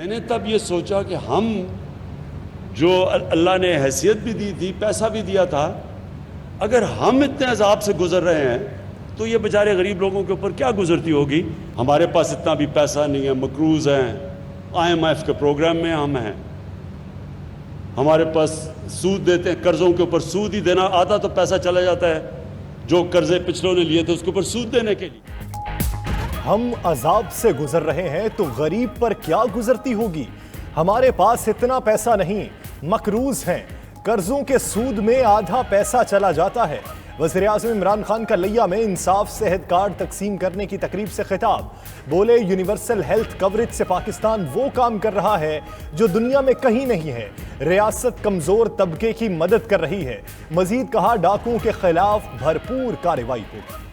मैंने तब ये सोचा कि हम जो अल्लाह ने हैसियत भी दी थी, पैसा भी दिया था, अगर हम इतने अजाब से गुजर रहे हैं तो ये बेचारे गरीब लोगों के ऊपर क्या गुजरती होगी। हमारे पास इतना भी पैसा नहीं है, मकरूज़ हैं, IMF के प्रोग्राम में हम हैं, हमारे पास सूद देते हैं, कर्ज़ों के ऊपर सूद ही देना, आधा तो पैसा चला जाता है जो कर्जे पिछलों ने लिए थे उसके ऊपर सूद देने के लिए। हम अजाब से गुजर रहे हैं तो गरीब पर क्या गुजरती होगी। हमारे पास इतना पैसा नहीं, मकरूज हैं, कर्जों के सूद में आधा पैसा चला जाता है। वज़ीर-ए-आज़म इमरान खान का लिया में इंसाफ सेहत कार्ड तकसीम करने की तकरीब से खिताब। बोले यूनिवर्सल हेल्थ कवरेज से पाकिस्तान वो काम कर रहा है जो दुनिया में कहीं नहीं है। रियासत कमजोर तबके की मदद कर रही है। मजीद कहा डाकुओं के खिलाफ भरपूर कार्रवाई होगी।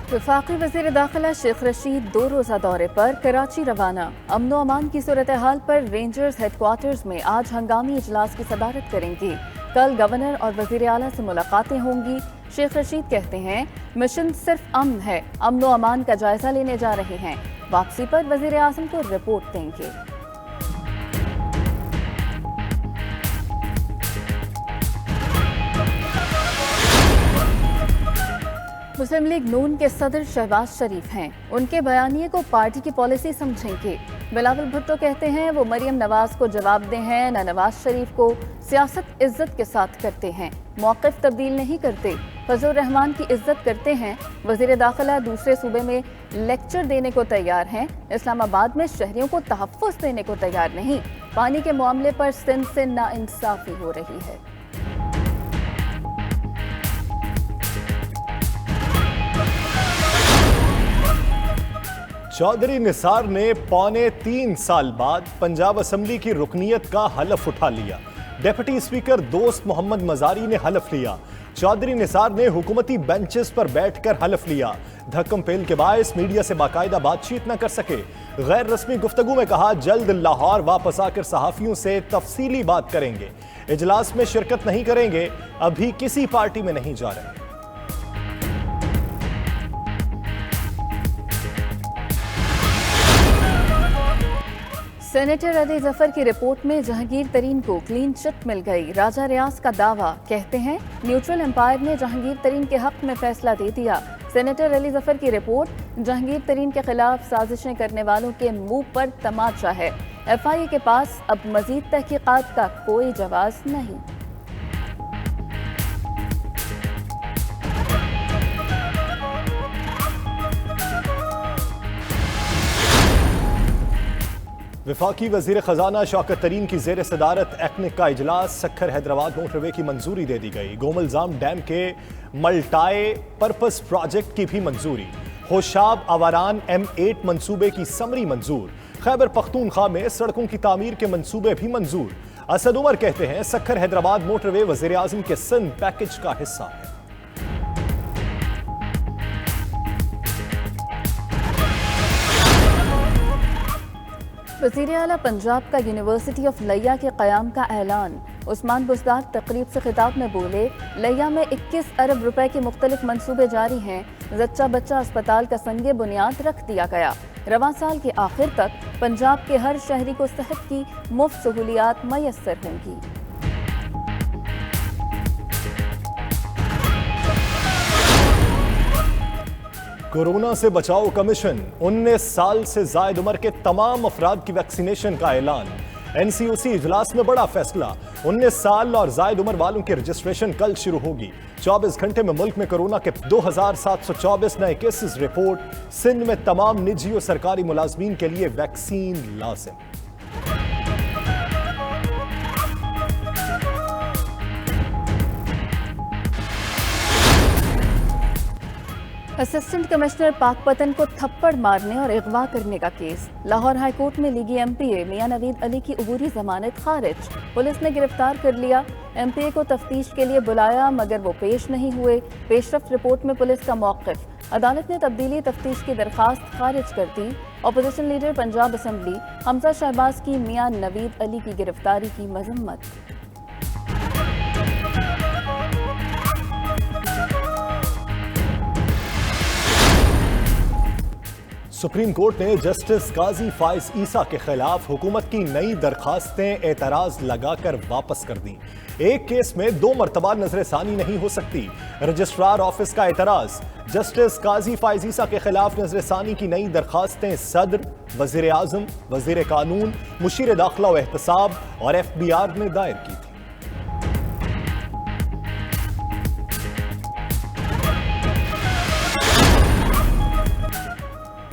वफाकी वज़ीर दाखिला शेख रशीद 2 रोज़ा दौरे पर कराची रवाना। अमनो अमान की सूरत हाल पर रेंजर्स हेडक्वार्टर्स में आज हंगामी इजलास की सदारत करेंगी। कल गवर्नर और वज़ीर आला से मुलाकातें होंगी। शेख रशीद कहते हैं मिशन सिर्फ अमन है, अमनो अमान का जायजा लेने जा रहे हैं। वापसी पर वज़ीर आज़म को रिपोर्ट देंगे। मुस्लिम लीग नून के सदर शहबाज शरीफ हैं। उनके बयानिए को पार्टी की पॉलिसी समझेंगे। बिलावल भुट्टो कहते हैं वो मरियम नवाज को जवाबदेह हैं, न नवाज शरीफ को। सियासत इज्जत के साथ करते हैं, मौक़िफ़ तब्दील नहीं करते। फजलुर रहमान की इज्जत करते हैं। वज़ीर दाखिला दूसरे सूबे में लेक्चर देने को तैयार हैं। इस्लामाबाद में शहरियों को तहफ़्फ़ुज़ देने को तैयार नहीं। पानी के मामले पर सिंध से नाइंसाफ़ी हो रही है। चौधरी निसार ने 3.25 साल बाद पंजाब असम्बली की रुकनीत का हलफ उठा लिया। डिप्टी स्पीकर दोस्त मोहम्मद मजारी ने हलफ लिया। चौधरी निसार ने हुकूमती बेंचेस पर बैठकर हलफ लिया। धक्कम पेल के बायस मीडिया से बाकायदा बातचीत न कर सके। गैर रस्मी गुफ्तगू में कहा जल्द लाहौर वापस आकर सहाफियों से तफसीली बात करेंगे। इजलास में शिरकत नहीं करेंगे, अभी किसी पार्टी में नहीं जा रहे। सेनेटर अली जफर की रिपोर्ट में जहांगीर तरीन को क्लीन चिट मिल गई। राजा रियाज का दावा, कहते हैं न्यूट्रल एम्पायर ने जहांगीर तरीन के हक में फैसला दे दिया। सेनेटर अली जफर की रिपोर्ट, जहांगीर तरीन के खिलाफ साजिशें करने वालों के मुंह पर तमाचा है। FIA के पास अब मजीद तहकीकात का कोई जवाब नहीं। वफाकी वजीर खजाना शौकत तरीन की जेर सदारत एक्निक का इजलास। सक्खर हैदराबाद मोटरवे की मंजूरी दे दी गई। गोमलजाम डैम के मल्टाई पर्पस प्रोजेक्ट की भी मंजूरी। होशाब आवारान M8 मंसूबे की समरी मंजूर। खैबर पख्तूनख्वा में सड़कों की तामीर के मंसूबे भी मंजूर। असद उमर कहते हैं सक्खर हैदराबाद मोटरवे वजीर आजम के सिंध पैकेज का हिस्सा है। वज़ीर आला पंजाब का यूनिवर्सिटी ऑफ लिया के क़याम का ऐलान। उस्मान बुज़दार तकरीब से खिताब में बोले लिया में 21 अरब रुपए के मुख्तलिफ मंसूबे जारी हैं। जच्चा बच्चा अस्पताल का संगे बुनियाद रख दिया गया। रवां साल के आखिर तक पंजाब के हर शहरी को सेहत की मुफ्त सहूलियात मैसर होंगी। कोरोना से बचाव कमीशन, 19 साल से जायद उम्र के तमाम अफराद की वैक्सीनेशन का ऐलान। NCOC इजलास में बड़ा फैसला, 19 साल और जायद उम्र वालों की रजिस्ट्रेशन कल शुरू होगी। 24 घंटे में मुल्क में कोरोना के 2724 नए केसेस रिपोर्ट। सिंध में तमाम निजी और सरकारी मुलाजमीन के लिए वैक्सीन लाजिम। असिस्टेंट कमिश्नर पाकपतन को थप्पड़ मारने और अगवा करने का केस। लाहौर हाई कोर्ट में लीगी MPA मियां नवीद अली की अबूरी जमानत खारिज। पुलिस ने गिरफ्तार कर लिया। MPA को तफ्तीश के लिए बुलाया मगर वो पेश नहीं हुए। पेशरफ्त रिपोर्ट में पुलिस का मौक़िफ़। अदालत ने तब्दीली तफ्तीश की दरख्वास्त खारिज कर दी। Opposition leader Punjab assembly Hamza Shahbaz की मियां नवीद अली की गिरफ्तारी की मजम्मत। सुप्रीम कोर्ट ने जस्टिस काजी फाइज ईसा के खिलाफ हुकूमत की नई दरखास्तें एतराज लगाकर वापस कर दी। एक केस में 2 मरतबा नजरसानी नहीं हो सकती। रजिस्ट्रार ऑफिस का एतराज, जस्टिस काजी फाइज ईसा के खिलाफ नजरसानी की नई दरखास्तें सदर, वजीर आजम, वजीर कानून, मुशीर दाखिला व एहतसाब और FBR ने दायर की थी।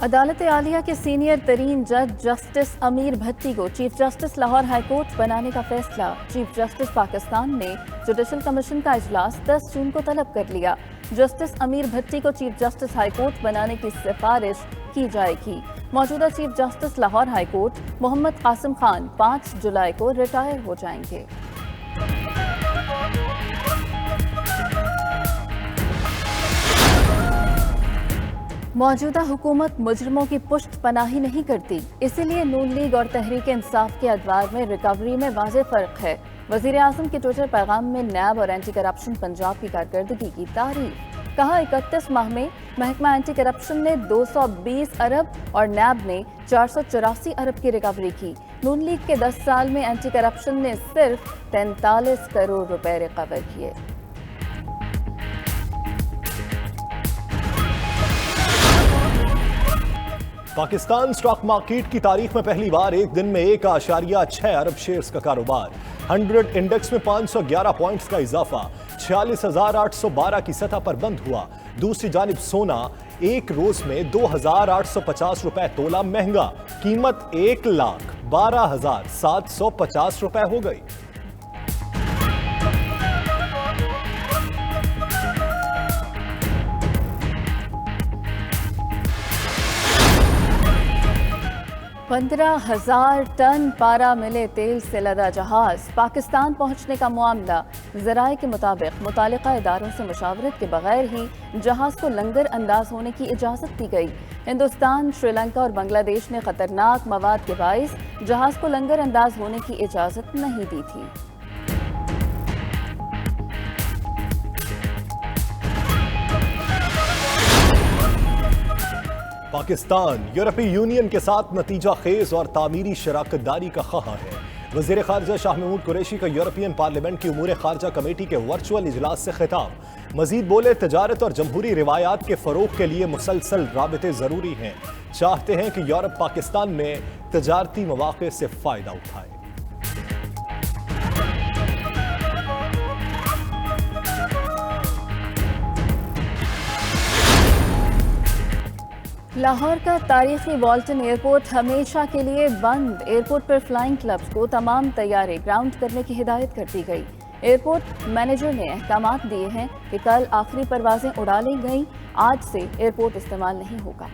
अदालत आलिया के सीनियर तरीन जज जस्टिस अमीर भट्टी को chief justice Lahore high court बनाने का फैसला। चीफ जस्टिस पाकिस्तान ने जुडिशल कमीशन का इजलास 10 जून को तलब कर लिया। जस्टिस अमीर भट्टी को चीफ जस्टिस हाई कोर्ट बनाने की सिफारिश की जाएगी। मौजूदा chief justice Lahore high court Mohammad Kasim Khan 5 जुलाई को रिटायर हो जाएंगे। मौजूदा हुकूमत मुजरिमों की पुष्ट पनाही नहीं करती, इसीलिए नून लीग और तहरीक इंसाफ के अदवार में रिकवरी में वाज़ेह फ़र्क है। वज़ीर आज़म के ट्विटर पैगाम में नैब और एंटी करप्शन पंजाब की कारकर्दगी की तारीफ। कहा 31 माह में महकमा एंटी करप्शन ने 220 अरब और नैब ने 484 अरब की रिकवरी की। नून लीग के 10 साल में एंटी करप्शन ने सिर्फ 43 करोड़ रुपए रिकवर किए। पाकिस्तान स्टॉक मार्केट की तारीख में पहली बार एक दिन में 1.6 अरब शेयर्स का कारोबार। 100 इंडेक्स में 511 पॉइंट्स का इजाफा 46,812 की सतह पर बंद हुआ। दूसरी जानिब सोना एक रोज में 2,850 रुपए तोला महंगा, कीमत 1,12,750 रुपए हो गई। पंद्रह 15,000 टन पारा मिले तेल से लदा जहाज पाकिस्तान पहुंचने का मामला। ज़राए के मुताबिक मुतालिका इदारों से मुशावरत के बगैर ही जहाज को लंगर अंदाज होने की इजाज़त दी गई। हिंदुस्तान, श्रीलंका और बांग्लादेश ने खतरनाक मवाद के बाइस जहाज को लंगर अंदाज होने की इजाज़त नहीं दी थी। पाकिस्तान यूरोपीय यूनियन के साथ नतीजा खेज और तामीरी शराकतदारी का ख्वाह है। वज़ीर ख़ारजा शाह महमूद कुरैशी का यूरोपियन पार्लियामेंट की उमूर ख़ारजा कमेटी के वर्चुअल इजलास से खिताब। मजीद बोले, तजारत और जमहूरी रिवायात के फ़रोग़ के लिए मुसलसल राबिते ज़रूरी हैं। चाहते हैं कि यूरोप पाकिस्तान में तजारती मौक़े से फ़ायदा उठाए। लाहौर का तारीखी वॉल्टन एयरपोर्ट हमेशा के लिए बंद। एयरपोर्ट पर फ्लाइंग क्लब्स को तमाम तैयारे ग्राउंड करने की हिदायत कर दी गई। एयरपोर्ट मैनेजर ने अहकामात दिए हैं कि कल आखिरी परवाजें उड़ा ली गईं, आज से एयरपोर्ट इस्तेमाल नहीं होगा।